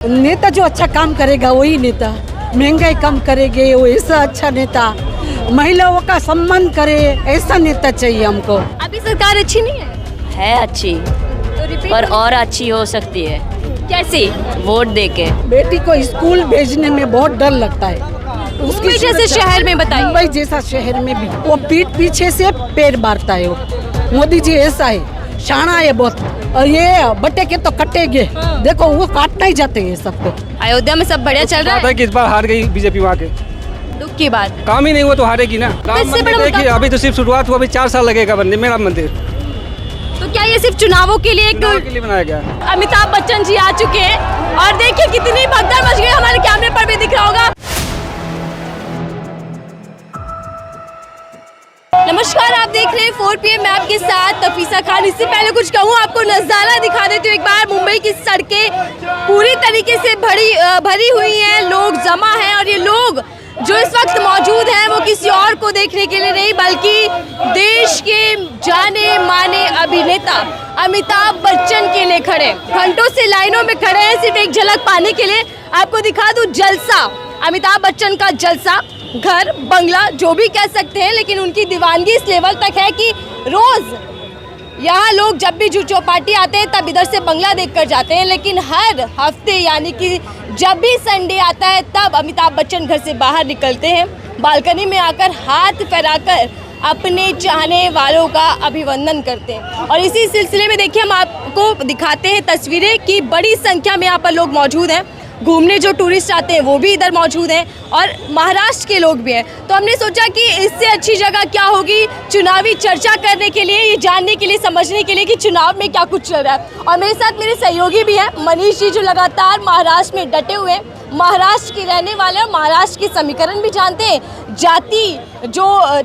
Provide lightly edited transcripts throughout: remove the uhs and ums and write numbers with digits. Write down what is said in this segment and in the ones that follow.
नेता जो अच्छा काम करेगा वही नेता, महंगाई कम करेंगे वो ऐसा अच्छा नेता, महिलाओं का सम्मान करे ऐसा नेता चाहिए हमको। अभी सरकार अच्छी नहीं है अच्छी, तो रिपीट पर और अच्छी हो सकती है कैसे? वोट देके। बेटी को स्कूल भेजने में बहुत डर लगता है। मुंबई जैसे शहर में बताइए। मुंबई जैसा शहर में भी वो पीठ पीछे से पैर मारता है। वो मोदी जी ऐसा है, शाना है बहुत, और ये बटे के तो कटेंगे। देखो वो काटना ही जाते हैं सबको। अयोध्या में सब बढ़िया चल रहा है। कि इस बार हार गई बीजेपी वहाँ के, दुख की बात। काम ही नहीं हुआ तो हारेगी ना। राम इससे मंदिर बड़ा देखिए, अभी तो सिर्फ शुरुआत हुआ, अभी 4 साल लगेगा बनने में राम मंदिर। तो क्या ये सिर्फ चुनावों के लिए एक चुनाव के लिए बनाया गया है। अमिताभ बच्चन जी आ चुके हैं और देखिए कितनी भगदड़ मच गई, हमारे कैमरे पर भी दिख रहा होगा। नमस्कार, आप देख रहे हैं 4 PM मैं आपके साथ तफीसा खान। इससे पहले कुछ कहूँ, आपको नज़ारा दिखा देती हूँ एक बार। मुंबई की सड़कें पूरी तरीके से भरी हुई हैं, लोग जमा हैं और ये लोग जो इस वक्त मौजूद हैं वो किसी और को देखने के लिए नहीं बल्कि देश के जाने माने अभिनेता अमिताभ बच्चन के लिए खड़े, घंटों से लाइनों में खड़े हैं सिर्फ एक झलक पाने के लिए। आपको दिखा दूं जलसा, अमिताभ बच्चन का जलसा, घर बंगला जो भी कह सकते हैं, लेकिन उनकी दीवानगी इस लेवल तक है कि रोज यहाँ लोग जब भी जुड़ चौपाटी आते हैं तब इधर से बंगला देखकर जाते हैं, लेकिन हर हफ्ते यानी कि जब भी संडे आता है तब अमिताभ बच्चन घर से बाहर निकलते हैं, बालकनी में आकर हाथ फैलाकर अपने चाहने वालों का अभिवंदन करते हैं। और इसी सिलसिले में देखिए हम आपको दिखाते हैं तस्वीरें कि बड़ी संख्या में यहाँ पर लोग मौजूद हैं। घूमने जो टूरिस्ट आते हैं वो भी इधर मौजूद हैं और महाराष्ट्र के लोग भी हैं। तो हमने सोचा कि इससे अच्छी जगह क्या होगी चुनावी चर्चा करने के लिए, ये जानने के लिए, समझने के लिए कि चुनाव में क्या कुछ चल रहा है। और मेरे साथ मेरे सहयोगी भी हैं, मनीष जी, जो लगातार महाराष्ट्र में डटे हुए हैं, महाराष्ट्र के रहने वाले और महाराष्ट्र के समीकरण भी जानते हैं। जाति जो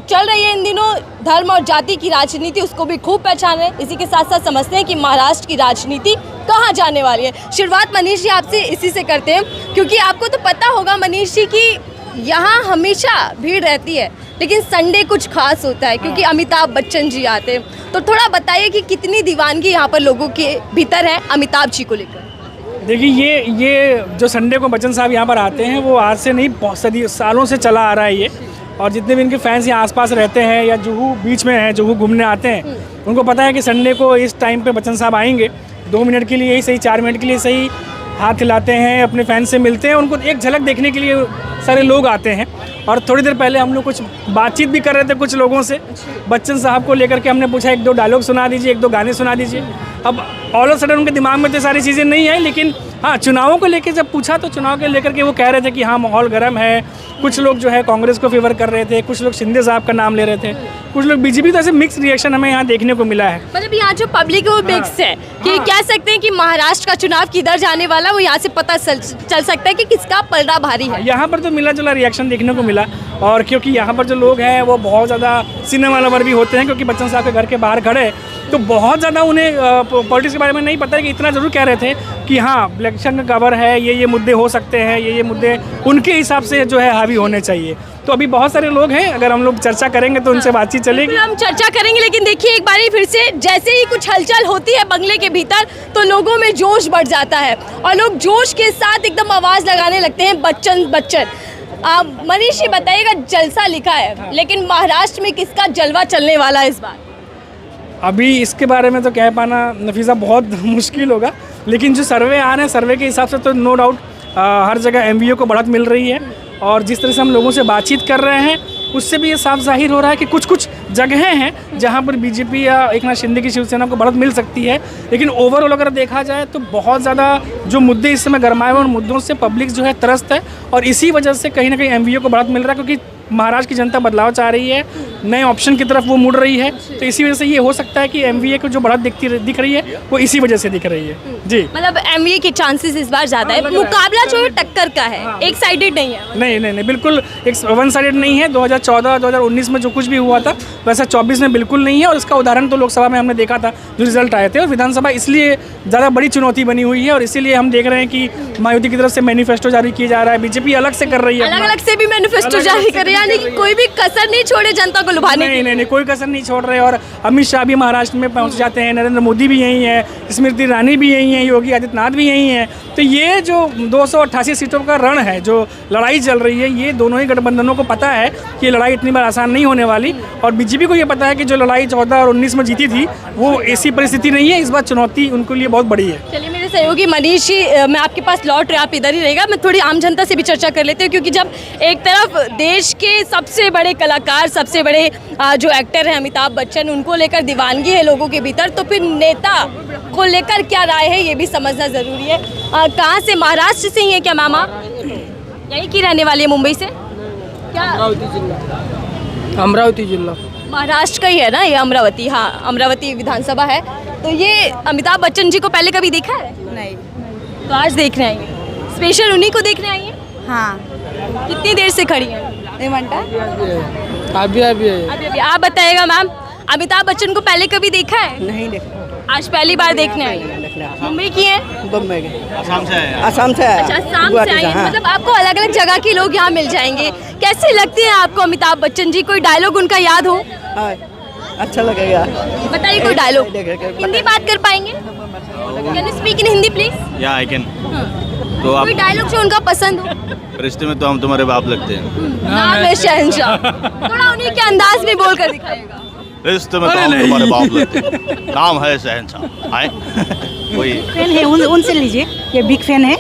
चल रही है इन दिनों, धर्म और जाति की राजनीति, उसको भी खूब पहचान रहे हैं। इसी के साथ साथ समझते हैं कि महाराष्ट्र की राजनीति कहाँ जाने वाली है। शुरुआत मनीष जी आपसे इसी से करते हैं, क्योंकि आपको तो पता होगा मनीष जी कि यहाँ हमेशा भीड़ रहती है, लेकिन संडे कुछ खास होता है क्योंकि अमिताभ बच्चन जी आते हैं। तो थोड़ा बताइए कि कितनी दीवानगी यहाँ पर लोगों के भीतर है अमिताभ जी को लेकर। देखिए ये जो संडे को बच्चन साहब यहाँ पर आते हैं वो आज से नहीं, बहुत सालों से चला आ रहा है ये। और जितने भी इनके फैंस यहाँ आसपास रहते हैं या जुहू बीच में हैं, जुहू घूमने आते हैं, उनको पता है कि संडे को इस टाइम पे बच्चन साहब आएंगे। 2 मिनट के लिए ही सही, 4 मिनट के लिए सही, हाथ हिलाते हैं, अपने फैंस से मिलते हैं, उनको एक झलक देखने के लिए सारे लोग आते हैं। और थोड़ी देर पहले हम लोग कुछ बातचीत भी कर रहे थे कुछ लोगों से बच्चन साहब को लेकर के। हमने पूछा 1-2 डायलॉग सुना दीजिए, 1-2 गाने सुना दीजिए। अब ऑल ऑफ सडन उनके दिमाग में तो सारी चीज़ें नहीं आई, लेकिन हाँ, चुनावों को लेकर जब पूछा तो चुनाव के लेकर के वो कह रहे थे कि हाँ माहौल गर्म है। कुछ लोग जो है कांग्रेस को फेवर कर रहे थे, कुछ लोग शिंदे साहब का नाम ले रहे थे, कुछ लोग बीजेपी। तो ऐसे मिक्स रिएक्शन हमें यहाँ देखने को मिला है। मतलब यहाँ जो पब्लिक है वो मिक्स है कि कह सकते हैं कि महाराष्ट्र का चुनाव किधर जाने वाला, वो यहाँ से पता चल सकता है कि किसका पलड़ा भारी है। यहाँ पर तो मिला जुला रिएक्शन देखने को मिला। और क्योंकि यहाँ पर जो लोग हैं वो बहुत ज़्यादा सिनेमा लवर भी होते हैं, क्योंकि बच्चन साहब के घर के बाहर खड़े तो बहुत ज़्यादा उन्हें पॉलिटिक्स के बारे में नहीं पता है कि इतना ज़रूर कह रहे थे कि हाँ इलेक्शन का कवर है, ये मुद्दे हो सकते हैं, ये मुद्दे उनके हिसाब से जो है हावी होने चाहिए। तो अभी बहुत सारे लोग हैं, अगर हम लोग चर्चा करेंगे तो उनसे बातचीत चलेगी। हम चर्चा करेंगे, लेकिन देखिए एक बारी फिर से जैसे ही कुछ हलचल होती है बंगले के भीतर तो लोगों में जोश बढ़ जाता है और लोग जोश के साथ एकदम आवाज़ लगाने लगते हैं बच्चन बच्चन। मनीष जी बताइएगा, जलसा लिखा है, लेकिन महाराष्ट्र में किसका जलवा चलने वाला है इस बार? अभी इसके बारे में तो कह पाना नफीसा बहुत मुश्किल होगा, लेकिन जो सर्वे आ रहे हैं सर्वे के हिसाब से तो नो डाउट हर जगह MVO को बढ़त मिल रही है। और जिस तरह से हम लोगों से बातचीत कर रहे हैं उससे भी ये साफ जाहिर हो रहा है कि कुछ जगहें हैं जहाँ पर बीजेपी या एकनाथ शिंदे की शिवसेना को बढ़त मिल सकती है। लेकिन ओवरऑल अगर देखा जाए तो बहुत ज़्यादा जो मुद्दे इस समय गरमाए हुए उन मुद्दों से पब्लिक जो है त्रस्त है, और इसी वजह से कहीं ना कहीं MVO को बढ़त मिल रहा है, क्योंकि महाराष्ट्र की जनता बदलाव चाह रही है, नए ऑप्शन की तरफ वो मुड़ रही है। तो इसी वजह से ये हो सकता है कि MVA को जो बढ़त दिख रही है वो इसी वजह से दिख रही है जी। मतलब MVA के चांसेस इस बार ज़्यादा है, मुकाबला जो है टक्कर का है, एक साइडेड नहीं है। नहीं, बिल्कुल एक वन साइडेड नहीं है। 2014-2019 में जो कुछ भी हुआ था वैसा 24 में बिल्कुल नहीं है। और इसका उदाहरण तो लोकसभा में हमने देखा था जो रिजल्ट आए थे, और विधानसभा इसलिए ज़्यादा बड़ी चुनौती बनी हुई है। और इसीलिए हम देख रहे हैं कि मायावती की तरफ से मैनिफेस्टो जारी किया जा रहा है, बीजेपी अलग से कर रही है, अलग से भी मैनिफेस्टो जारी कर रही है, यानी कोई भी कसर नहीं छोड़े जनता को लुभाने नहीं नहीं नहीं, कोई कसर नहीं छोड़ रहे। और अमित शाह भी महाराष्ट्र में पहुंच जाते हैं, नरेंद्र मोदी भी यहीं है, स्मृति ईरानी भी यहीं है, योगी आदित्यनाथ भी यहीं है। तो ये जो 288 सीटों का रण है, जो लड़ाई चल रही है, ये दोनों ही गठबंधनों को पता है कि ये लड़ाई इतनी बार आसान नहीं होने वाली। और बीजेपी को ये पता है कि जो लड़ाई 14 और 19 में जीती थी वो ऐसी परिस्थिति नहीं है। इस बार चुनौती उनके लिए बहुत बड़ी है। चलिए मेरे सहयोगी मनीष जी, मैं आपके पास लौट रहे, आप इधर ही रहेगा। मैं थोड़ी आम जनता से भी चर्चा कर लेते हैं, क्योंकि जब एक तरफ देश के सबसे बड़े कलाकार, सबसे बड़े जो एक्टर हैं अमिताभ बच्चन, उनको लेकर दीवानगी है लोगों के भीतर, तो फिर नेता को लेकर क्या राय है ये भी समझना ज़रूरी है। कहाँ से, महाराष्ट्र से ही है क्या मैम आप? यहीं की रहने वाली है, मुंबई से क्या? अमरावती जिला महाराष्ट्र का ही है ना ये, अमरावती? हाँ, अमरावती विधानसभा है। तो ये अमिताभ बच्चन जी को पहले कभी देखा है? नहीं। तो आज देखने आई हैं, स्पेशल उन्हीं को देखने आई हैं? हाँ। कितनी देर से खड़ी हैं? नहीं बनता। अभी अभी अभी। आप बताइएगा मैम, अमिताभ बच्चन को पहले कभी देखा है? नहीं देखा। आज पहली बार देखने आई हैं। मुंबई की हैं? बम्बई के। आसाम से है। अच्छा, आसाम से आई हैं। मतलब आपको अलग अलग जगह के लोग यहाँ मिल जाएंगे। कैसे लगते हैं आपको अमिताभ बच्चन जी? कोई डायलॉग उनका याद हो? अच्छा लगेगा। बताइए कोई डायलॉग। हिंदी बात कर पाएंगे? Can you speak in Hindi please? या आई कैन। तो आप कोई डायलॉग जो उनका पसंद हो? रिश्ते में तो हम तुम्हारे बाप लगते हैं। नाम है शहंशाह। थोड़ा उन्हीं के अंदाज में बोल कर दिखाएगा। रिश्ते में तो हम तुम्हारे बाप लगते हैं, नाम है शहंशाह। आए वही फैन है, उनसे लीजिए। ये बिग फैन है,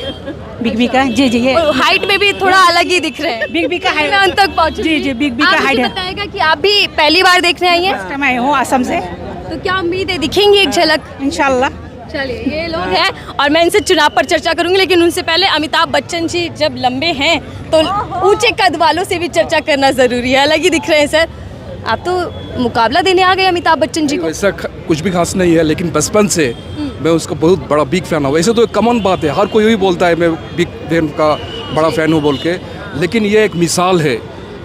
बिग बी का। जी जी, ये हाइट में भी थोड़ा अलग ही दिख रहे हैं। बिग बी का हाइट मैं अंत तक पहुंचूं। जी जी, बिग बी का हाइट है। बताएगा कि आप भी पहली बार देखने आई हैं? मैं आई हूँ आसाम से। तो क्या उम्मीद है दिखेंगी एक झलक? इंशाल्लाह। चलिए, ये लोग हैं और मैं इनसे चुनाव पर चर्चा करूंगी, लेकिन उनसे पहले अमिताभ बच्चन जी जब लंबे हैं तो ऊंचे कद वालों से भी चर्चा करना जरूरी है। अलग ही दिख रहे हैं सर। आप तो मुकाबला देने आ गए अमिताभ बच्चन जी को। वैसा कुछ भी खास नहीं है, लेकिन बचपन से मैं उसका बहुत बड़ा बिग फैन हूँ। वैसे तो कॉमन बात है, हर कोई यही बोलता है मैं बिग फैन का बड़ा फैन हूँ बोल के, लेकिन ये एक मिसाल है।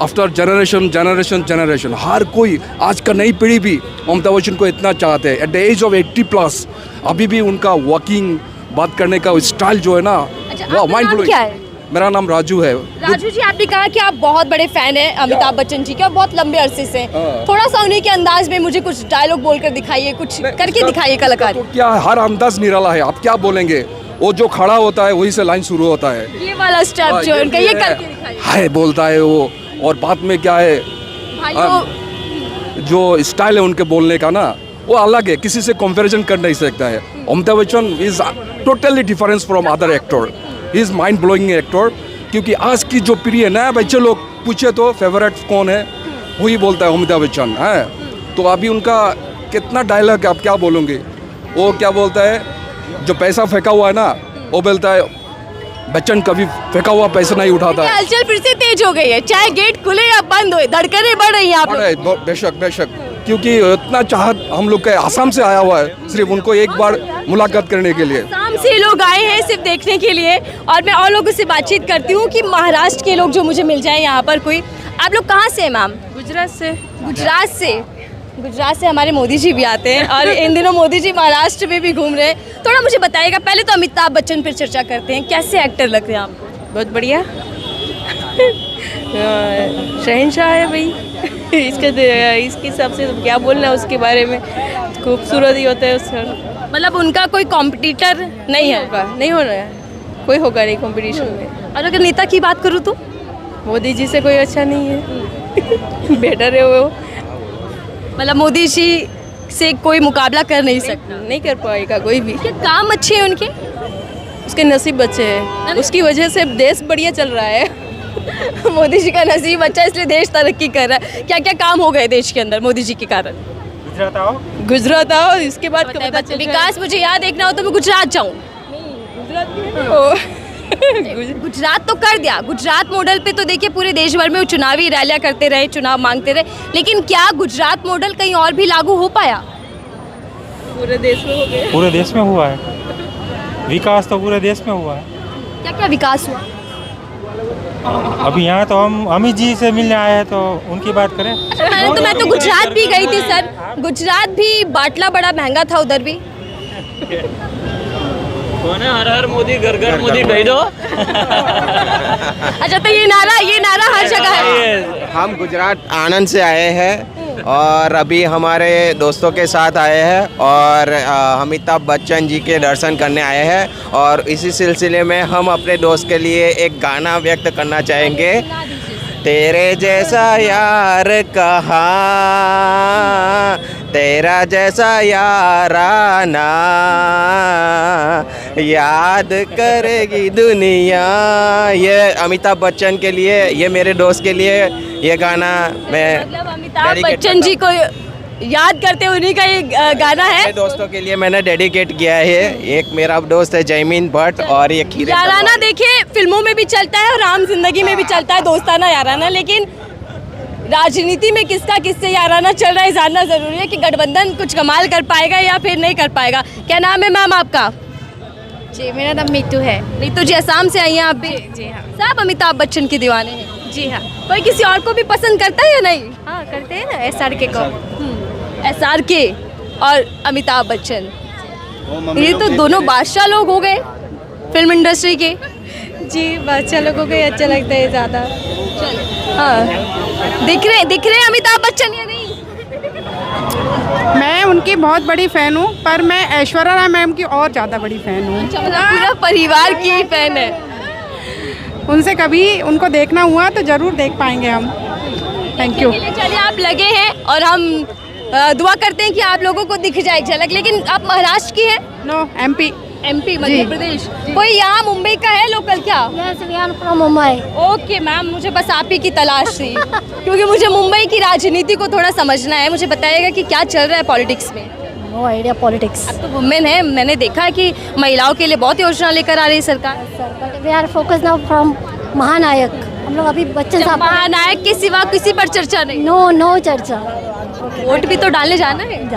आफ्टर जनरेशन जनरेशन जनरेशन हर कोई, आज का नई पीढ़ी भी अमिताभ बच्चन को इतना चाहते हैं। एट द एज ऑफ 80+ अभी भी उनका वॉकिंग, बात करने का स्टाइल जो है ना, आपका नाम क्या है? मेरा नाम राजू है। राजू जी, आपने कहा कि आप बहुत बड़े फैन हैं अमिताभ बच्चन जी के और बहुत लंबे अरसे से। थोड़ा सा उन्हीं के अंदाज में मुझे कुछ डायलॉग बोलकर दिखाइए, कुछ करके दिखाइए कलाकारी। तो क्या हर अंदाज निराला है, आप क्या बोलेंगे? वो जो खड़ा होता है वही से लाइन शुरू होता है। ये वाला स्टेप जो उनका, ये करके दिखाइए। हाय बोलता है वो, और बात में क्या है, जो स्टाइल है उनके बोलने का ना, वो अलग है, किसी से कंपैरिजन कर नहीं सकता है। Amitabh Bachchan is totally difference from other actor. He is mind blowing actor, क्योंकि आज की जो पीढ़ी है ना, बच्चे लोग पूछे तो फेवरेट कौन है, वही बोलता है अमिताभ बच्चन है। तो अभी उनका कितना डायलॉग आप क्या बोलोगे? वो क्या बोलता है, जो पैसा फेंका हुआ है ना, वो बोलता है बच्चन कभी फेंका हुआ पैसा नहीं उठाता है। हलचल फिर से तेज हो गई है, चाहे गेट खुले या बंद हो, धड़कनें बढ़ रही हैं आप लोग। बेशक बेशक, क्योंकि इतना चाहत हम लोग के आसाम से आया हुआ है सिर्फ उनको एक बार मुलाकात करने के लिए। आसाम से लोग आए हैं सिर्फ देखने के लिए। और मैं और लोगों से बातचीत करती हूँ कि महाराष्ट्र के लोग जो मुझे मिल जाए यहाँ पर कोई। आप लोग कहाँ से हैं मैम? गुजरात से। गुजरात से? गुजरात से हमारे मोदी जी भी आते हैं और इन दिनों मोदी जी महाराष्ट्र में भी घूम रहे हैं। थोड़ा मुझे बताइएगा, पहले तो अमिताभ बच्चन पर चर्चा करते हैं, कैसे एक्टर लग रहे हैं आप? बहुत बढ़िया। शहंशाह है भाई। इसके हिसाब से क्या बोलना है उसके बारे में, खूबसूरत ही होता है उसका। मतलब उनका कोई कॉम्पिटिटर नहीं है? नहीं होना है, कोई होगा नहीं कंपटीशन में। और अगर नेता की बात करूँ तो मोदी जी से कोई अच्छा नहीं है। बेटर है वो। मतलब मोदी जी से कोई मुकाबला कर नहीं सकता? नहीं कर पाएगा कोई भी। क्या काम अच्छे हैं उनके? उसके नसीब अच्छे हैं, उसकी वजह से देश बढ़िया चल रहा है। मोदी जी का नसीब अच्छा, इसलिए देश तरक्की कर रहा है। क्या क्या काम हो गए देश के अंदर मोदी जी के कारण? गुजरात आओ, इसके बाद विकास मुझे याद देखना हो तो मैं गुजरात जाऊँ। गुजरात तो कर दिया, गुजरात मॉडल पे तो देखिए पूरे देश भर में वो चुनावी रैलियां करते रहे, चुनाव मांगते रहे, लेकिन क्या गुजरात मॉडल कहीं और भी लागू हो पाया? पूरे देश में हो गया। पूरे देश में हुआ है विकास, तो पूरे देश में हुआ है। क्या क्या विकास हुआ? अभी यहाँ तो हम अमित जी से मिलने आए हैं, तो उनकी बात करें। मैं तो गुजरात भी गई थी सर। गुजरात भी बाटला बड़ा महंगा था उधर भी। कौन है? हर हर मोदी, घर घर मोदी कह दो। अच्छा, तो ये नारा हर जगह है। हम गुजरात आनंद से आए हैं और अभी हमारे दोस्तों के साथ आए हैं और अमिताभ बच्चन जी के दर्शन करने आए हैं और इसी सिलसिले में हम अपने दोस्त के लिए एक गाना व्यक्त करना चाहेंगे। तेरे जैसा यार कहाँ, तेरा जैसा याराना, याद करेगी दुनिया। ये अमिताभ बच्चन के लिए, ये मेरे दोस्त के लिए ये गाना मैं अमिताभ बच्चन जी को याद करते हुए उन्हीं का ये गाना है। मेरे दोस्तों के लिए मैंने डेडिकेट किया है। एक मेरा दोस्त है जयमीन भट्ट और ये खीरे याराना देखिए फिल्मों में भी चलता है और आम जिंदगी में भी चलता है दोस्ताना याराना, लेकिन राजनीति में किसका किससे याराना चल रहा है जानना जरूरी है कि गठबंधन कुछ कमाल कर पाएगा या फिर नहीं कर पाएगा। क्या नाम है मैम आपका? जी मेरा नाम मीतू है। नीतू जी असम से आई हैं आप भी? जी हाँ। सब अमिताभ बच्चन के दीवाने हैं? जी हाँ। कोई किसी और को भी पसंद करता है या नहीं? हाँ करते हैं ना, SRK को। SRK और अमिताभ बच्चन, ये तो दोनों बादशाह लोग हो गए फिल्म इंडस्ट्री के। जी बादशाह लोगों को ही अच्छा लगता है ज़्यादा। हाँ दिख रहे अमिताभ बच्चन या नहीं? मैं उनकी बहुत बड़ी फ़ैन हूँ, पर मैं ऐश्वर्या राय मैम की और ज़्यादा बड़ी फ़ैन हूँ। अच्छा, मतलब पूरा परिवार की ही फैन है। उनसे कभी उनको देखना हुआ तो ज़रूर देख पाएंगे हम। Thank you. चलिए आप लगे हैं और हम दुआ करते हैं कि आप लोगों को दिख जाए झलक। लेकिन आप महाराष्ट्र की हैं? No, MP Madhya Pradesh. कोई यहाँ मुंबई का है लोकल क्या? मुंबई। ओके मैम, मुझे बस आप ही की तलाश थी क्योंकि मुझे मुंबई की राजनीति को थोड़ा समझना है। मुझे बताइएगा कि क्या चल रहा है पॉलिटिक्स में। No idea politics. अब तो वुमेन है, मैंने देखा है कि महिलाओं के लिए बहुत योजना लेकर आ रही है सरकार। We are focus now from महानायक। हम लोग अभी बच्चन साहब महानायक के सिवा किसी पर चर्चा नहीं? नो चर्चा। वोट भी तो डालने जाना है।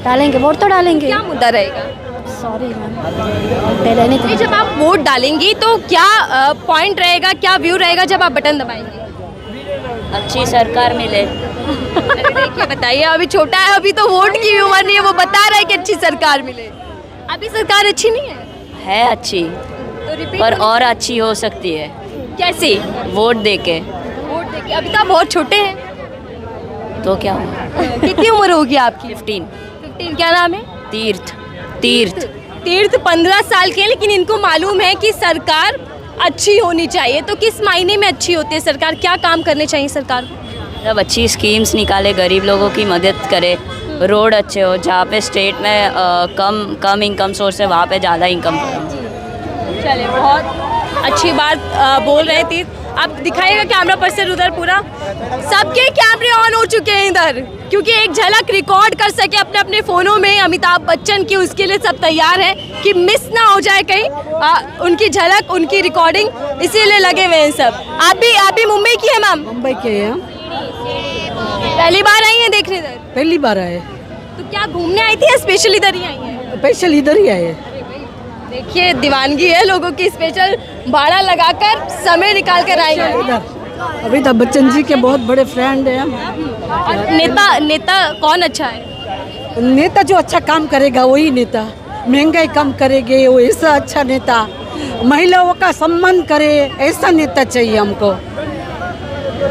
डालेंगे वोट तो डालेंगे। क्या मुद्दा रहेगा? Sorry ma'am. जब आप वोट डालेंगी तो क्या पॉइंट रहेगा, क्या व्यू रहेगा जब आप बटन दबाएंगे? अच्छी सरकार मिले। देखिए बताइए, अभी छोटा है, अभी तो वोट की उम्र नहीं है, वो बता रहा है कि अच्छी सरकार मिले। अभी सरकार अच्छी नहीं है अच्छी, तो रिपीट पर और अच्छी हो सकती है। कैसे? वोट देके। अभी तो आप बहुत छोटे हैं। तो क्या हुआ? कितनी उम्र होगी आपकी? 15। क्या नाम है? तीर्थ 15 साल के हैं, लेकिन इनको मालूम है कि सरकार अच्छी होनी चाहिए। तो किस मायने में अच्छी होती है सरकार? क्या काम करने चाहिए सरकार को? मतलब अच्छी स्कीम्स निकाले, गरीब लोगों की मदद करे, रोड अच्छे हो, जहाँ पे स्टेट में कम इनकम सोर्स है वहाँ पे ज़्यादा इनकम। चलिए, बहुत अच्छी बात बोल रहे थे आप। दिखाइएगा कैमरा पर्सन उधर। पूरा सबके कैमरे ऑन हो चुके हैं इधर, क्योंकि एक झलक रिकॉर्ड कर सके अपने अपने फ़ोनों में अमिताभ बच्चन की, उसके लिए सब तैयार हैं कि मिस ना हो जाए कहीं उनकी झलक, उनकी रिकॉर्डिंग, इसीलिए लगे हुए हैं सब। आप भी मुंबई की है मैम? मुंबई के हैं। पहली बार आई हैं देखने इधर? पहली बार आए। तो क्या घूमने आई थी या स्पेशल इधर ही आई हैं? स्पेशल इधर ही आए। देखिए दीवानगी है लोगों की, स्पेशल भाड़ा लगाकर समय निकाल कर आएंगे इधर। अमिताभ बच्चन जी के बहुत बड़े फ्रेंड हैं। और नेता कौन अच्छा है? नेता जो अच्छा काम करेगा वही नेता। महंगाई कम करेंगे वो ऐसा अच्छा नेता। महिलाओं का सम्मान करे ऐसा नेता चाहिए हमको।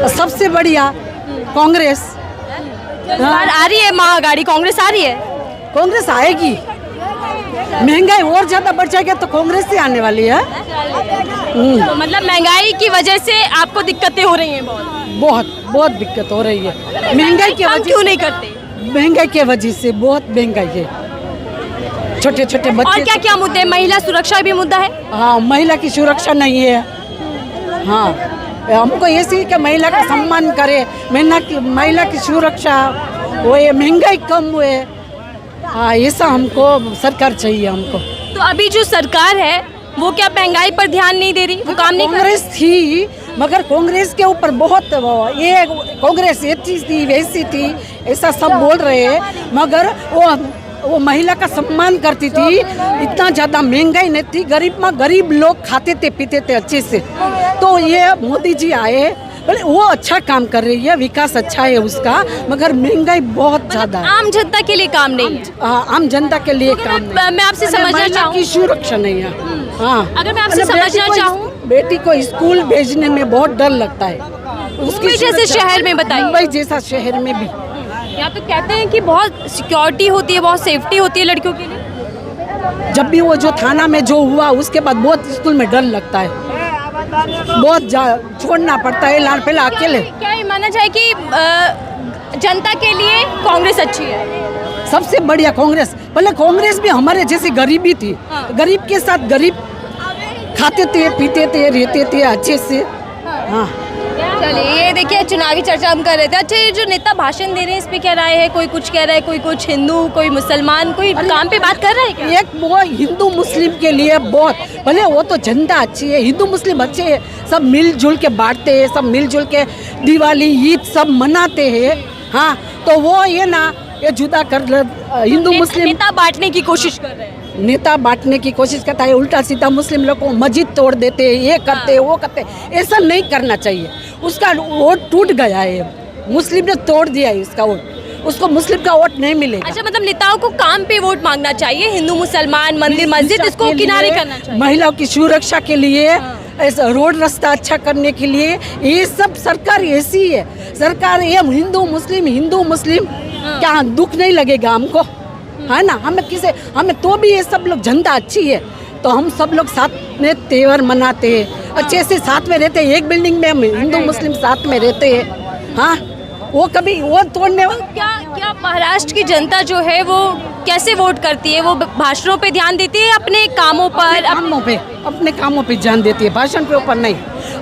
सबसे बढ़िया कांग्रेस। आ रही है महागाड़ी, कांग्रेस आ रही है? कांग्रेस आएगी। महंगाई और ज्यादा बढ़ जाएगी तो कांग्रेस से आने वाली है। तो मतलब महंगाई की वजह से आपको दिक्कतें हो रही हैं? बहुत दिक्कत हो रही है। महंगाई की वजह क्यों नहीं करते? महंगाई की वजह से बहुत महंगाई है। छोटे छोटे बच्चे। और क्या मुद्दे? महिला सुरक्षा भी मुद्दा है। हाँ, महिला की सुरक्षा नहीं है। हाँ, हमको ये सी कि महिला का सम्मान करे, महिला की सुरक्षा वो, महंगाई कम हुए। हाँ, ऐसा हमको सरकार चाहिए हमको। तो अभी जो सरकार है वो क्या महंगाई पर ध्यान नहीं दे रही? वो काम नहीं कर रही? कांग्रेस थी, मगर कांग्रेस के ऊपर बहुत ये कांग्रेस ये चीज थी वैसी थी ऐसा सब बोल रहे हैं, मगर वो महिला का सम्मान करती थी। इतना ज़्यादा महंगाई नहीं थी, गरीब लोग खाते थे पीते थे अच्छे से। तो ये मोदी जी आए, वो अच्छा काम कर रही है, विकास अच्छा है उसका, मगर महंगाई बहुत ज़्यादा है। आम जनता के लिए काम नहीं है। आम जनता के लिए काम नहीं। मैं आपसे समझना चाहूँ की सुरक्षा नहीं है। हाँ, अगर मैं आपसे समझना चाहूँ, बेटी को स्कूल भेजने में बहुत डर लगता है। मुंबई जैसे शहर में बताइए। मुंबई जैसा शहर में भी यहाँ तो कहते हैं कि बहुत सिक्योरिटी होती है, बहुत सेफ्टी होती है लड़कियों के लिए। जब भी वो जो थाना में जो हुआ उसके बाद बहुत स्कूल में डर लगता है, बहुत छोड़ना पड़ता है लाल पहले अकेले। क्या ये माना जाए कि जनता के लिए कांग्रेस अच्छी है? सबसे बढ़िया कांग्रेस। पहले कांग्रेस भी हमारे जैसी गरीबी थी, गरीब के साथ गरीब खाते थे, पीते थे, रहते थे अच्छे से। हाँ चलिए, ये देखिए चुनावी चर्चा हम कर रहे थे। अच्छा, ये जो नेता भाषण दे रहे हैं इस पे क्या राय है? कोई कुछ कह रहा है, कोई कुछ हिंदू, कोई मुसलमान, कोई काम पे बात कर रहा है क्या? एक वो हिंदू मुस्लिम के लिए बहुत, भले वो तो जनता अच्छी है, हिंदू मुस्लिम अच्छे है, सब मिलजुल के बांटते हैं, सब मिलजुल के दिवाली ईद सब मनाते हैं। हाँ, तो वो ये ना ये जुदा कर हिंदू मुस्लिम नेता बांटने की कोशिश कर रहे हैं। नेता बांटने की कोशिश करता है, उल्टा सीधा मुस्लिम लोग को मस्जिद तोड़ देते हैं, ये करते हैं, वो करते हैं। ऐसा नहीं करना चाहिए। उसका वोट टूट गया है, मुस्लिम ने तोड़ दिया है इसका वोट, उसको मुस्लिम का वोट नहीं मिलेगा। अच्छा, मतलब नेताओं को काम पे वोट मांगना चाहिए, हिंदू मुसलमान मंदिर मस्जिद इसको किनारे करना चाहिए। महिलाओं की सुरक्षा के लिए, ऐसा रोड रास्ता अच्छा करने के लिए, ये सब सरकार ऐसी है। सरकार ये हिंदू मुस्लिम क्या दुख नहीं लगेगा हमको, है ना? हमें तो भी ये सब लोग जनता अच्छी है, तो हम सब लोग साथ में त्योहार मनाते हैं, अच्छे से साथ में रहते हैं। एक बिल्डिंग में हम हिंदू मुस्लिम साथ में रहते हैं। हाँ, वो कभी वो तोड़ने क्या महाराष्ट्र की जनता जो है वो कैसे वोट करती है? वो भाषणों पे ध्यान देती है, अपने कामों पर, अपने कामों पे ध्यान देती है, भाषण के ऊपर नहीं।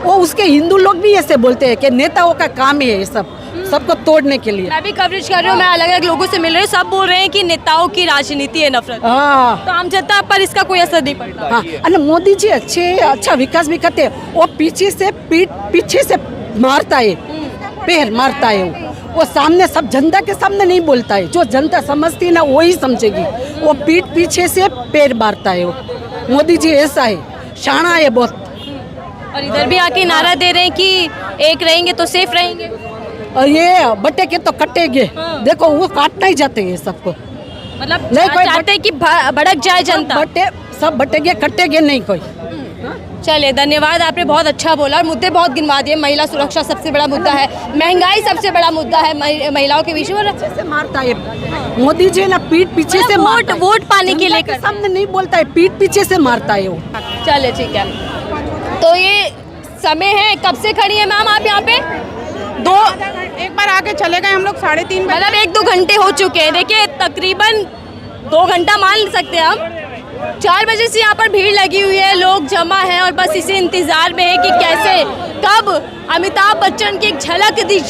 वो उसके हिंदू लोग भी ऐसे बोलते हैं कि नेताओं का काम ही है ये सबको तोड़ने के लिए। मैं भी कवरेज कर रही हूँ, मैं अलग अलग लोगों से मिल रही हूँ, सब बोल रहे हैं कि नेताओं की राजनीति है, नफरत। हाँ, तो आम जनता पर इसका कोई असर नहीं पड़ता। हाँ, अरे मोदी जी अच्छा विकास भी करते हैं। वो पीछे से मारता है, पैर मारता है। वो सामने सब जनता के सामने नहीं बोलता है, जो जनता समझती है ना वही समझेगी। वो पीछे से पैर मारता है। वो मोदी जी ऐसा है, शाना है बहुत। और इधर भी आके नारा दे रहे हैं कि एक रहेंगे तो सेफ रहेंगे, और ये बटे के तो कटेंगे। देखो वो काटना ही जाते हैं सबको, मतलब चाहते हैं कि भड़क जाए जनता। सब बटेंगे, कटेंगे नहीं कोई। चलिए, धन्यवाद, आपने बहुत अच्छा बोला और मुद्दे बहुत गिनवा दिए। महिला सुरक्षा सबसे बड़ा मुद्दा है, महंगाई सबसे बड़ा मुद्दा है महिलाओं के बीच में। अच्छे से मारता है मोदी जी ना, पीठ पीछे से वोट पाने के लिए सामने नहीं बोलता है, पीठ पीछे से मारता है वो। चलिए ठीक है, तो ये समय है, कब से खड़ी है मैम आप यहाँ पे? एक बार आके चले गए हम लोग 3:30 बजे। मतलब 1-2 घंटे हो चुके हैं। देखिए, तकरीबन 2 घंटा मान सकते हैं हम। 4 बजे से यहाँ पर भीड़ लगी हुई है, लोग जमा हैं और बस इसी इंतज़ार में है कि कैसे कब अमिताभ बच्चन की एक झलक दिख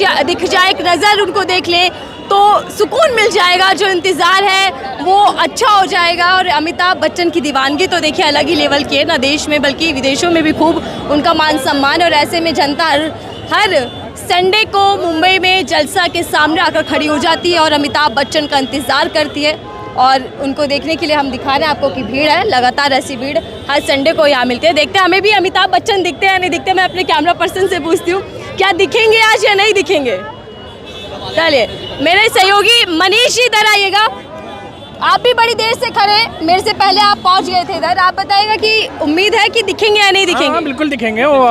जाए, एक नज़र उनको देख ले तो सुकून मिल जाएगा। जो इंतज़ार है वो अच्छा हो जाएगा। और अमिताभ बच्चन की दीवानगी तो देखिए अलग ही लेवल की है, ना देश में बल्कि विदेशों में भी खूब उनका मान सम्मान। और ऐसे में जनता हर संडे को मुंबई में जलसा के सामने आकर खड़ी हो जाती है और अमिताभ बच्चन का इंतज़ार करती है। और उनको देखने के लिए हम दिखा रहे हैं आपको कि भीड़ है, लगातार ऐसी भीड़ हर संडे को यहाँ मिलती है। देखते हैं हमें भी अमिताभ बच्चन दिखते हैं या नहीं दिखते। मैं अपने कैमरा पर्सन से पूछती हूँ, क्या दिखेंगे आज या नहीं दिखेंगे? चलिए, मेरे सहयोगी मनीष जी इधर आइएगा। आप भी बड़ी देर से खड़े, मेरे से पहले आप पहुंच गए थे इधर। आप बताइएगा कि उम्मीद है कि दिखेंगे या नहीं दिखेंगे? हाँ, बिल्कुल दिखेंगे। वो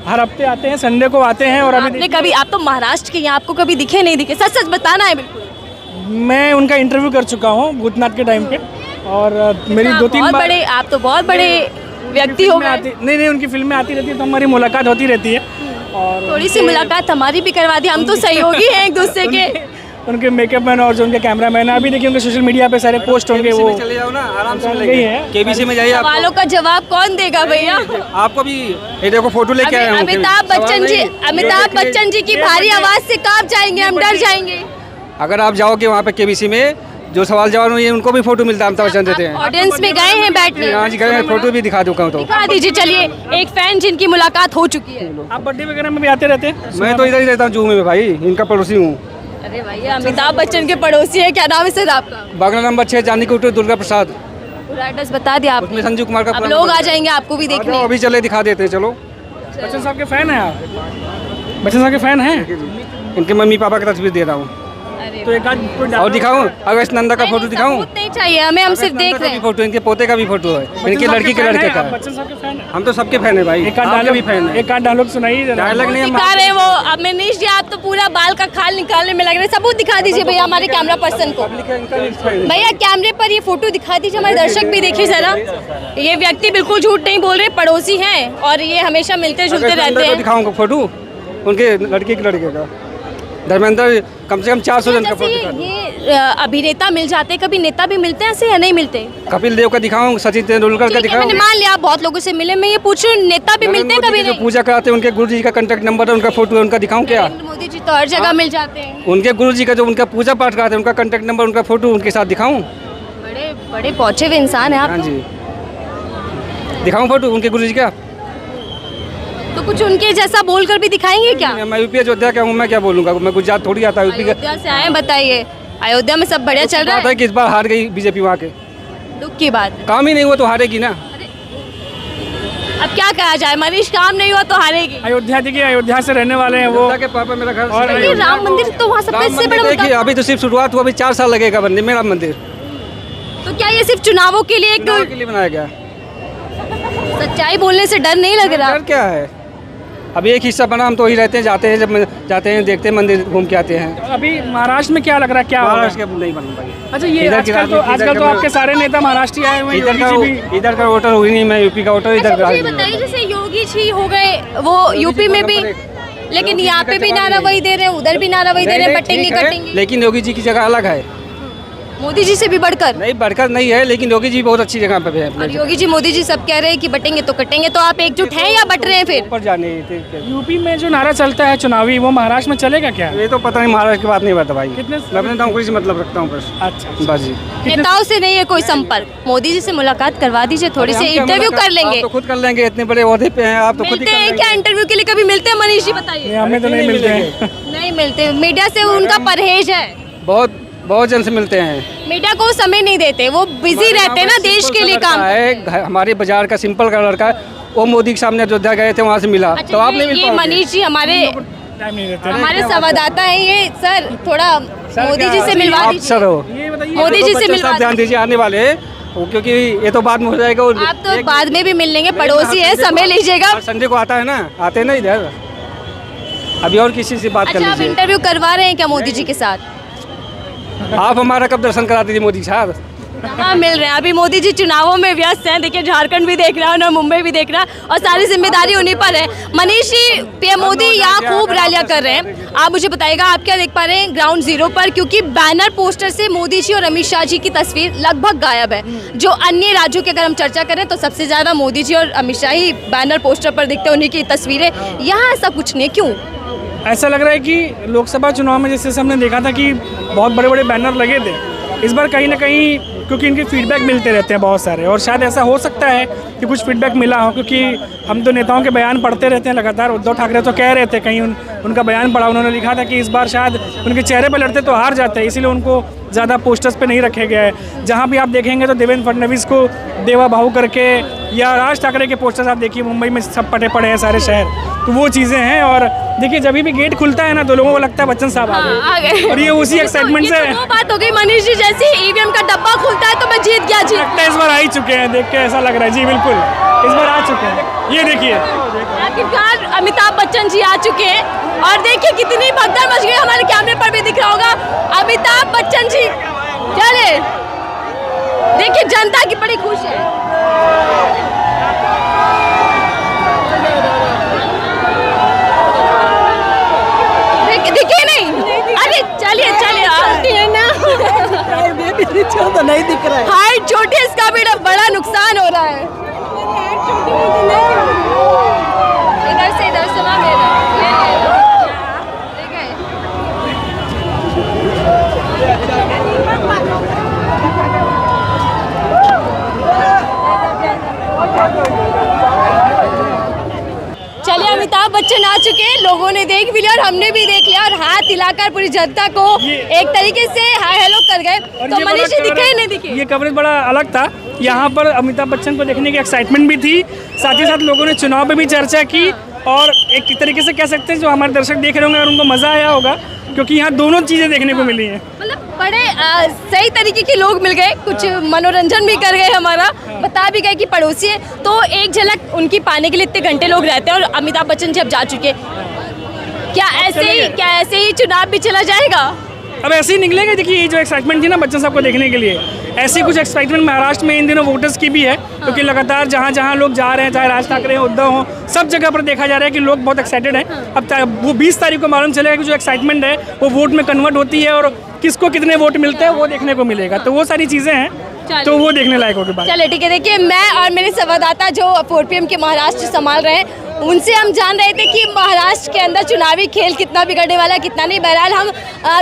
हर हफ्ते आते हैं, संडे को आते हैं। और आपने कभी, आप तो महाराष्ट्र के, यहाँ आपको कभी दिखे नहीं दिखे? सच सच बताना है। बिल्कुल, मैं उनका इंटरव्यू कर चुका हूँ भूतनाथ के टाइम पे, और मेरी 2-3 बार। आप तो बहुत बड़े व्यक्ति हो गए। नहीं, उनकी फिल्में आती रहती है तो हमारी मुलाकात होती रहती है। और थोड़ी सी मुलाकात हमारी भी करवा दी, हम तो सहयोगी हैं एक दूसरे के। उनके मेकअप मैन और जो उनके कैमरा मैन है, अभी देखिए उनके सोशल मीडिया पे सारे पोस्ट होंगे। वो चले जाओ ना, आराम से गई है केबीसी में जाइए। सवालों का जवाब कौन देगा भैया? आपको भी ये देखो फोटो लेके आए हैं। अमिताभ बच्चन जी की भारी आवाज से कांप जाएंगे, हम डर जाएंगे। अगर आप जाओगे वहाँ पे केबीसी में, जो सवाल जवाब हुए उनको भी फोटो मिलता है, अमिताभ बच्चन देते हैं। ऑडियंस में गए हैं बैठने? हाँ जी, गए हैं, फोटो भी दिखा दूँगा तो। दिखा दीजिए। चलिए, एक फैन जिनकी मुलाकात हो चुकी है। आप बर्थडे वगैरह में भी आते रहते हैं? मैं तो इधर ही रहता हूँ, जूहू में भाई, इनका पड़ोसी हूँ। अरे भैया, अमिताभ बच्चन के पड़ोसी है, क्या नाम है सर आपका? बागला नंबर 6 चांदी कुटी दुर्गा प्रसाद। पूरा एड्रेस बता दिया आपने। संजीव कुमार का अब लोग आ जाएंगे आपको भी देखने। अभी चले दिखा देते हैं, चलो। बच्चन साहब के फैन हैं आप? बच्चन साहब के फैन हैं? इनके मम्मी पापा की तस्वीर दे रहा हूँ। तो एक आध कोई और दिखाऊं अगस्त नंदा का फोटो दिखाऊं? सबूत नहीं चाहिए हमें, हम सिर्फ देख रहे हैं। फोटो, इनके पोते का भी फोटो है, इनकी लड़की के लड़के का। बच्चन साहब के फैन हैं? हम तो सबके फैन है भाई, एक आध आपके भी फैन है। एक आध डायलॉग सुनाइए जरा। डायलॉग नहीं दिखा रहे हैं वो। अब मनीष जी आप तो पूरा बाल का खाल निकालने में लग रहे हैं। सबूत दिखा दीजिए भैया हमारे कैमरा पर्सन को। भैया कैमरे पर ये फोटो दिखा दीजिए, हमारे दर्शक भी देखिए जरा। ये व्यक्ति बिल्कुल झूठ नहीं बोल रहे, पड़ोसी हैं और ये हमेशा मिलते जुलते रहते हैं। दिखाऊंगा फोटो उनके लड़के के लड़के का, धर्मेंद्र कम से कम 400 जन का फोटो दिखा। ये अभिनेता मिल जाते हैं, कभी नेता भी मिलते हैं ऐसे या नहीं मिलते? कपिल देव का दिखाऊं, सचिन तेंदुलकर का दिखाऊं? मैंने मान लिया आप बहुत लोगों से मिले, मैं ये पूछ रही हूँ नेता भी मिलते हैं कभी जो नहीं? पूजा कराते हैं उनके गुरु जी का कांटेक्ट नंबर है, उनका फोटो है, उनका दिखाऊं क्या? नरेंद्र मोदी जी तो हर जगह मिल जाते हैं। उनके गुरु जी का जो उनका पूजा पाठ कराते हैं उनका कांटेक्ट नंबर, उनका फोटो उनके साथ दिखाऊं? बड़े बड़े पहुंचे हुए इंसान है आप हाँ तो। जी, दिखाऊं फोटो उनके गुरु जी का? तो कुछ उनके जैसा बोलकर भी दिखाएंगे क्या? मैं यूपी अयोध्या का हूँ, मैं क्या बोलूँगा, मैं गुजरात थोड़ी आता यूपी का। अयोध्या से आए, बताइए अयोध्या में सब बढ़िया चल रहा बात है? है कि इस बार हार गई बीजेपी वहाँ के, दुख की बात है। काम ही नहीं हुआ तो हारेगी ना। अब क्या कहा जाए, मनीष काम नहीं हुआ तो हारेगी। अयोध्या देखिए, अयोध्या से रहने वाले हैं वो। अयोध्या के पापा मेरा घर और ये राम मंदिर तो वहाँ सबसे बड़ा देखिए मुद्दा। अभी तो सिर्फ शुरुआत हुआ, अभी 4 साल लगेगा बनने में राम मंदिर। तो क्या ये सिर्फ चुनावों के लिए एक चुनाव के लिए बनाया गया? सच्चाई बोलने से डर नहीं लग रहा? डर क्या है, अभी एक हिस्सा बना, हम तो वही रहते हैं, जाते हैं, जब जाते हैं देखते हैं, मंदिर घूम के आते हैं। अभी महाराष्ट्र में क्या लग रहा है, क्या होगा? महाराष्ट्र के नहीं बन पाई। अच्छा ये इधर की आजकल तो आपके सारे नेता महाराष्ट्र ही आए हुए हैं। योगी जी भी इधर का वोटर हुई नहीं, मैं यूपी का वोटर इधर अच्छा, मुझे बताइए जैसे योगी जी हो गए वो यूपी में भी, लेकिन यहाँ पे भी नारा वही दे रहे हैं, उधर भी नारा वही दे रहे हैं, बटेंगे कटेंगे। लेकिन योगी जी की जगह अलग है। मोदी जी से भी बढ़कर? नहीं बढ़कर नहीं है, लेकिन योगी जी बहुत अच्छी जगह पे है। और योगी जी मोदी जी सब कह रहे हैं कि बटेंगे तो कटेंगे, तो आप एकजुट हैं या बट रहे हैं फिर? ऊपर जाने यूपी में जो नारा चलता है चुनावी, वो महाराष्ट्र में चलेगा क्या? ये तो पता नहीं, महाराष्ट्र की बात नहीं पता भाई। कितने मैं अपने नौकरी से मतलब रखता हूँ बस। अच्छा बस जी। नेताओं से नहीं है कोई संपर्क? मोदी जी से मुलाकात करवा दीजिए, थोड़ी सी इंटरव्यू कर लेंगे। आप तो खुद कर लेंगे, इतने बड़े ओहदे पे हैं आप, तो खुद ही मिलते कर हैं लेंगे। क्या इंटरव्यू के लिए? कभी मिलते हैं मनीष जी, बताइए। हमें तो नहीं मिलते हैं। नहीं मिलते, मीडिया से उनका परहेज है। बहुत जन से मिलते हैं। मीडिया को समय नहीं देते, वो बिजी रहते हैं ना देश के लिए काम। है हमारे बाजार का सिंपल का लड़का है, वो मोदी के सामने अयोध्या गए थे, वहाँ से मिला। अच्छा, तो आप नहीं मिल ये पाओगे। मनीष जी हमारे टाइम नहीं देते। हमारे संवाददाता हैं ये। सर थोड़ा मोदी जी से मिलवा आप दीजिए। सर हो, ये बताइए मोदी जी से मिलवा ध्यान दीजिए आने वाले, क्योंकि ये तो बाद में हो जाएगा। आप तो बाद में भी मिल लेंगे, पड़ोसी है, समय लीजिएगा। संडे को आता है ना, आते हैं ना इधर। अभी और किसी से बात कर अच्छा आप लीजिए। इंटरव्यू करवा रहे हैं क्या मोदी जी के साथ? आप हमारा कब दर्शन करा दीजिए मोदी साहब? हाँ मिल रहे हैं, अभी मोदी जी चुनावों में व्यस्त हैं। देखिए झारखंड भी देख रहा है और मुंबई भी देख रहा है और सारी जिम्मेदारी उन्हीं पर है। मनीष जी, पीएम मोदी यहाँ खूब रैलियां कर रहे हैं, आप मुझे बताइएगा आप क्या देख पा रहे हैं ग्राउंड जीरो पर? क्योंकि बैनर पोस्टर से मोदी जी और अमित शाह जी की तस्वीर लगभग गायब है। जो अन्य राज्यों की अगर हम चर्चा करें तो सबसे ज्यादा मोदी जी और अमित शाह ही बैनर पोस्टर पर दिखते हैं, उन्हीं की तस्वीरें। यहाँ ऐसा कुछ नहीं, क्यों? ऐसा लग रहा है कि लोकसभा चुनाव में जैसे हमने देखा था कि बहुत बड़े बड़े बैनर लगे थे, इस बार कहीं ना कहीं क्योंकि इनके फीडबैक मिलते रहते हैं बहुत सारे, और शायद ऐसा हो सकता है कि कुछ फीडबैक मिला हो, क्योंकि हम तो नेताओं के बयान पढ़ते रहते हैं लगातार। उद्धव ठाकरे तो कह रहे थे, कहीं उनका बयान पढ़ा, उन्होंने लिखा था कि इस बार शायद उनके चेहरे पर लड़ते तो हार जाते हैं, इसीलिए उनको ज़्यादा पोस्टर्स पे नहीं रखे गए हैं। जहाँ भी आप देखेंगे तो देवेंद्र फडणवीस को देवा भाऊ करके, या राज ठाकरे के पोस्टर्स आप देखिए मुंबई में सब पटे पड़े हैं सारे शहर, तो वो चीज़ें हैं। और देखिए जब भी गेट खुलता है ना तो लोगों को लगता है बच्चन साहब आ गए, और ये उसी एक्साइटमेंट से। वो बात हो गई मनीष जी, जैसे ईवीएम का डब्बा खुलता है तो मैं जीत गया जी। लगता है इस बार आ ही चुके हैं, देख के ऐसा लग रहा है। जी बिल्कुल, इस बार आ चुके हैं। ये देखिए आखिरकार अमिताभ बच्चन जी आ चुके हैं और देखिए कितनी भगदड़ मच गई, हमारे कैमरे पर भी दिख रहा होगा। अमिताभ बच्चन जी चले, देखिए जनता की बड़ी खुश है। दिखे नहीं? अरे चलिए चलिए आती है ना। तो नहीं दिख रहा है। हाइट छोटी, इसका भी बड़ा नुकसान हो रहा है। इधर से इधर सुना मेरा, चलिए अमिताभ बच्चन आ चुके हैं, लोगों ने देख भी लिया और हमने भी देख लिया और हाथ हिलाकर पूरी जनता को एक तरीके से हाय हेलो कर गए। तो मनीष जी दिखे नहीं दिखे? ये कवरेज बड़ा अलग था, यहाँ पर अमिताभ बच्चन को देखने की एक्साइटमेंट भी थी, साथ ही साथ लोगों ने चुनाव पे भी चर्चा की, और एक तरीके से कह सकते हैं जो हमारे दर्शक देख रहे होंगे और उनको मज़ा आया होगा क्योंकि यहाँ दोनों चीज़ें देखने को मिली हैं। मतलब बड़े सही तरीके के लोग मिल गए, कुछ मनोरंजन भी कर गए, हमारा बता भी गए कि पड़ोसी है, तो एक झलक उनकी पाने के लिए इतने घंटे लोग रहते हैं। और अमिताभ बच्चन जी अब जा चुके, क्या ऐसे ही चुनाव भी चला जाएगा? अब ऐसे ही निकलेंगे। देखिए ये जो एक्साइटमेंट थी ना बच्चन साहब को देखने के लिए, ऐसी कुछ एक्साइटमेंट महाराष्ट्र में इन दिनों वोटर्स की भी है, क्योंकि लगातार जहाँ जहाँ लोग जा रहे हैं, चाहे राज ठाकरे हो, उद्धव हो, सब जगह पर देखा जा रहा है कि लोग बहुत एक्साइटेड हैं। अब वो 20 तारीख को मालूम चलेगा कि जो एक्साइटमेंट है वो वोट में कन्वर्ट होती है और किसको कितने वोट मिलते हैं वो देखने को मिलेगा। तो वो सारी चीज़ें हैं, तो वो देखने लायक होगी बात। चलिए ठीक है। देखिए मैं और मेरे संवाददाता जो 4 PM के महाराष्ट्र संभाल रहे हैं, उनसे हम जान रहे थे कि महाराष्ट्र के अंदर चुनावी खेल कितना बिगड़ने वाला है, कितना नहीं। बहरहाल हम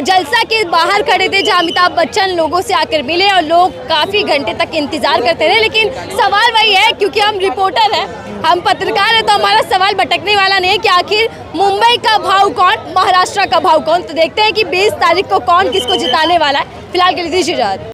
जलसा के बाहर खड़े थे जहां अमिताभ बच्चन लोगों से आकर मिले और लोग काफ़ी घंटे तक इंतजार करते रहे। लेकिन सवाल वही है, क्योंकि हम रिपोर्टर हैं, हम पत्रकार हैं, तो हमारा सवाल भटकने वाला नहीं है कि आखिर मुंबई का भाव कौन, महाराष्ट्र का भाव कौन। तो देखते हैं कि 20 तारीख को कौन किसको जिताने वाला है। फिलहाल के लिए दीजिए इजाज़त।